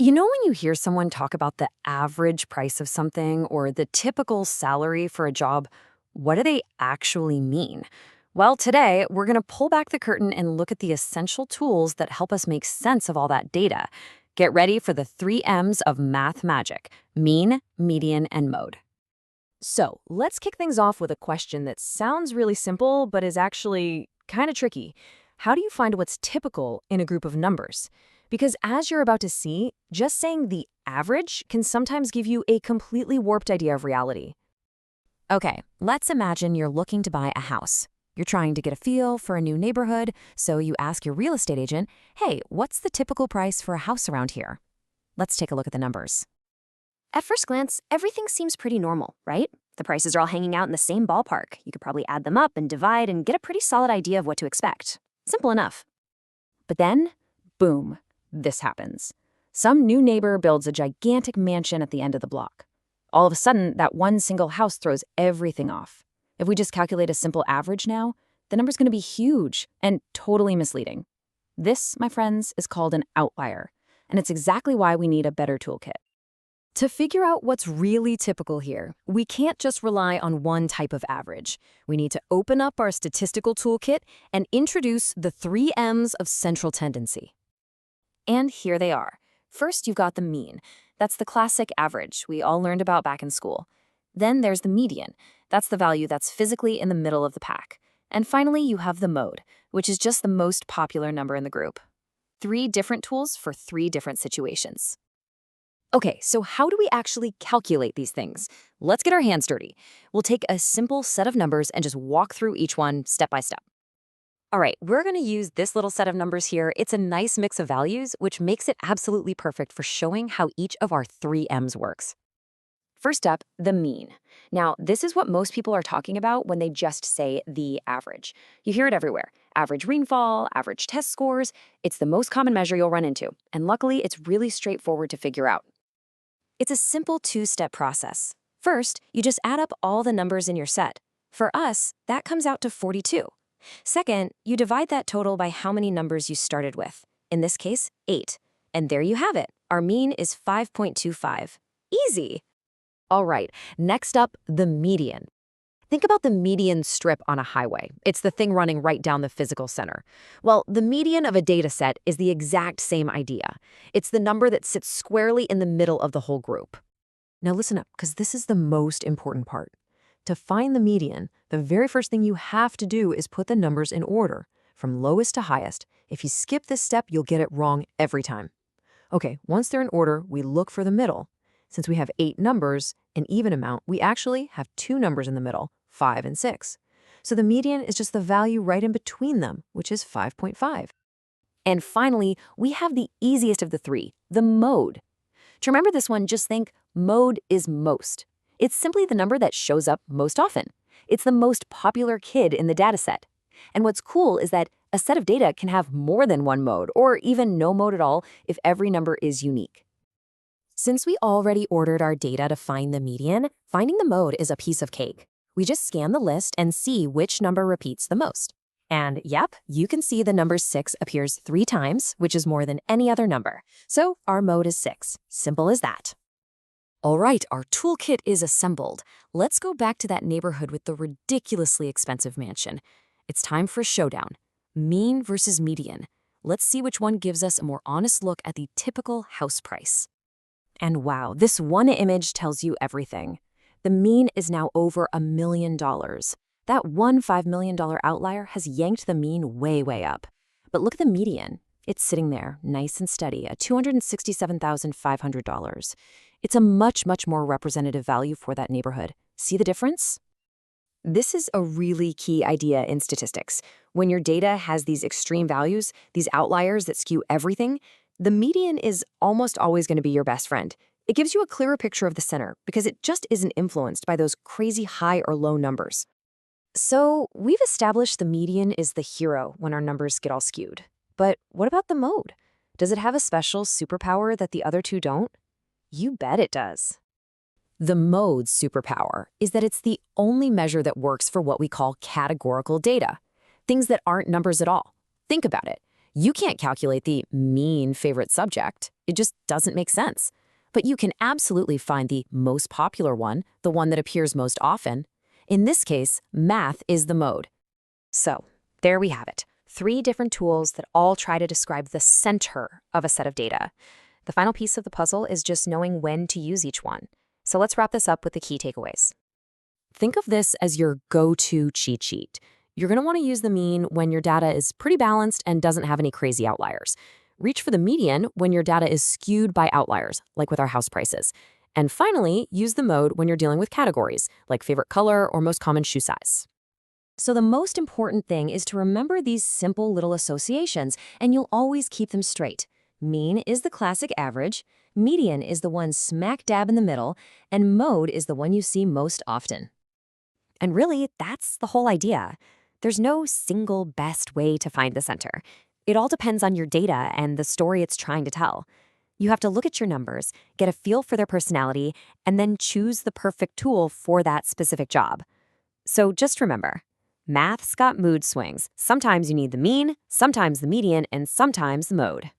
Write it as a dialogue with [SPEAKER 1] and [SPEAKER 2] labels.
[SPEAKER 1] You know, when you hear someone talk about the average price of something or the typical salary for a job, what do they actually mean? Well, today we're going to pull back the curtain and look at the essential tools that help us make sense of all that data. Get ready for the three M's of math magic: mean, median, and mode.
[SPEAKER 2] So, let's kick things off with a question that sounds really simple, but is actually kind of tricky. How do you find what's typical in a group of numbers? Because as you're about to see, just saying the average can sometimes give you a completely warped idea of reality.
[SPEAKER 3] Okay, let's imagine you're looking to buy a house. You're trying to get a feel for a new neighborhood, so you ask your real estate agent, hey, what's the typical price for a house around here? Let's take a look at the numbers.
[SPEAKER 4] At first glance, everything seems pretty normal, right? The prices are all hanging out in the same ballpark. You could probably add them up and divide and get a pretty solid idea of what to expect. Simple enough.
[SPEAKER 2] But then, boom, this happens. Some new neighbor builds a gigantic mansion at the end of the block. All of a sudden, that one single house throws everything off. If we just calculate a simple average now, the number's going to be huge and totally misleading. This, my friends, is called an outlier, and it's exactly why we need a better toolkit.
[SPEAKER 3] To figure out what's really typical here, we can't just rely on one type of average. We need to open up our statistical toolkit and introduce the three M's of central tendency.
[SPEAKER 2] And here they are. First, you've got the mean. That's the classic average we all learned about back in school. Then there's the median. That's the value that's physically in the middle of the pack. And finally, you have the mode, which is just the most popular number in the group. Three different tools for three different situations.
[SPEAKER 1] Okay, so how do we actually calculate these things? Let's get our hands dirty. We'll take a simple set of numbers and just walk through each one step by step. All right, we're going to use this little set of numbers here. It's a nice mix of values, which makes it absolutely perfect for showing how each of our three M's works. First up, the mean. Now, this is what most people are talking about when they just say the average. You hear it everywhere. Average rainfall, average test scores. It's the most common measure you'll run into, and luckily, it's really straightforward to figure out. It's a simple two-step process. First, you just add up all the numbers in your set. For us, that comes out to 42. Second, you divide that total by how many numbers you started with. In this case, 8. And there you have it. Our mean is 5.25. Easy. All right, next up, the median. Think about the median strip on a highway. It's the thing running right down the physical center. Well, the median of a data set is the exact same idea. It's the number that sits squarely in the middle of the whole group. Now listen up, because this is the most important part. To find the median, the very first thing you have to do is put the numbers in order, from lowest to highest. If you skip this step, you'll get it wrong every time. Okay, once they're in order, we look for the middle. Since we have 8 numbers, an even amount, we actually have 2 numbers in the middle, 5 and 6. So the median is just the value right in between them, which is 5.5. And finally, we have the easiest of the three, the mode. To remember this one, just think mode is most. It's simply the number that shows up most often. It's the most popular kid in the dataset. And what's cool is that a set of data can have more than one mode, or even no mode at all if every number is unique.
[SPEAKER 3] Since we already ordered our data to find the median, finding the mode is a piece of cake. We just scan the list and see which number repeats the most. And yep, you can see the number 6 appears 3 times, which is more than any other number. So our mode is 6. Simple as that.
[SPEAKER 1] All right, our toolkit is assembled. Let's go back to that neighborhood with the ridiculously expensive mansion. It's time for a showdown. Mean versus median. Let's see which one gives us a more honest look at the typical house price. And wow, this one image tells you everything. The mean is now over $1 million. That one $5 million outlier has yanked the mean way, way up. But look at the median. It's sitting there, nice and steady, at $267,500. It's a much, much more representative value for that neighborhood. See the difference? This is a really key idea in statistics. When your data has these extreme values, these outliers that skew everything, the median is almost always going to be your best friend. It gives you a clearer picture of the center because it just isn't influenced by those crazy high or low numbers. So we've established the median is the hero when our numbers get all skewed. But what about the mode? Does it have a special superpower that the other two don't? You bet it does. The mode's superpower is that it's the only measure that works for what we call categorical data, things that aren't numbers at all. Think about it. You can't calculate the mean favorite subject.
[SPEAKER 3] It just doesn't make sense. But you can absolutely find the most popular one, the one that appears most often. In this case, math is the mode.
[SPEAKER 4] So, there we have it. 3 different tools that all try to describe the center of a set of data. The final piece of the puzzle is just knowing when to use each one. So let's wrap this up with the key takeaways.
[SPEAKER 3] Think of this as your go-to cheat sheet. You're going to want to use the mean when your data is pretty balanced and doesn't have any crazy outliers. Reach for the median when your data is skewed by outliers, like with our house prices. And finally, use the mode when you're dealing with categories, like favorite color or most common shoe size.
[SPEAKER 1] So the most important thing is to remember these simple little associations, and you'll always keep them straight. Mean is the classic average, median is the one smack dab in the middle, and mode is the one you see most often.
[SPEAKER 4] And really, that's the whole idea. There's no single best way to find the center. It all depends on your data and the story it's trying to tell. You have to look at your numbers, get a feel for their personality, and then choose the perfect tool for that specific job. So just remember, math's got mood swings. Sometimes you need the mean, sometimes the median, and sometimes the mode.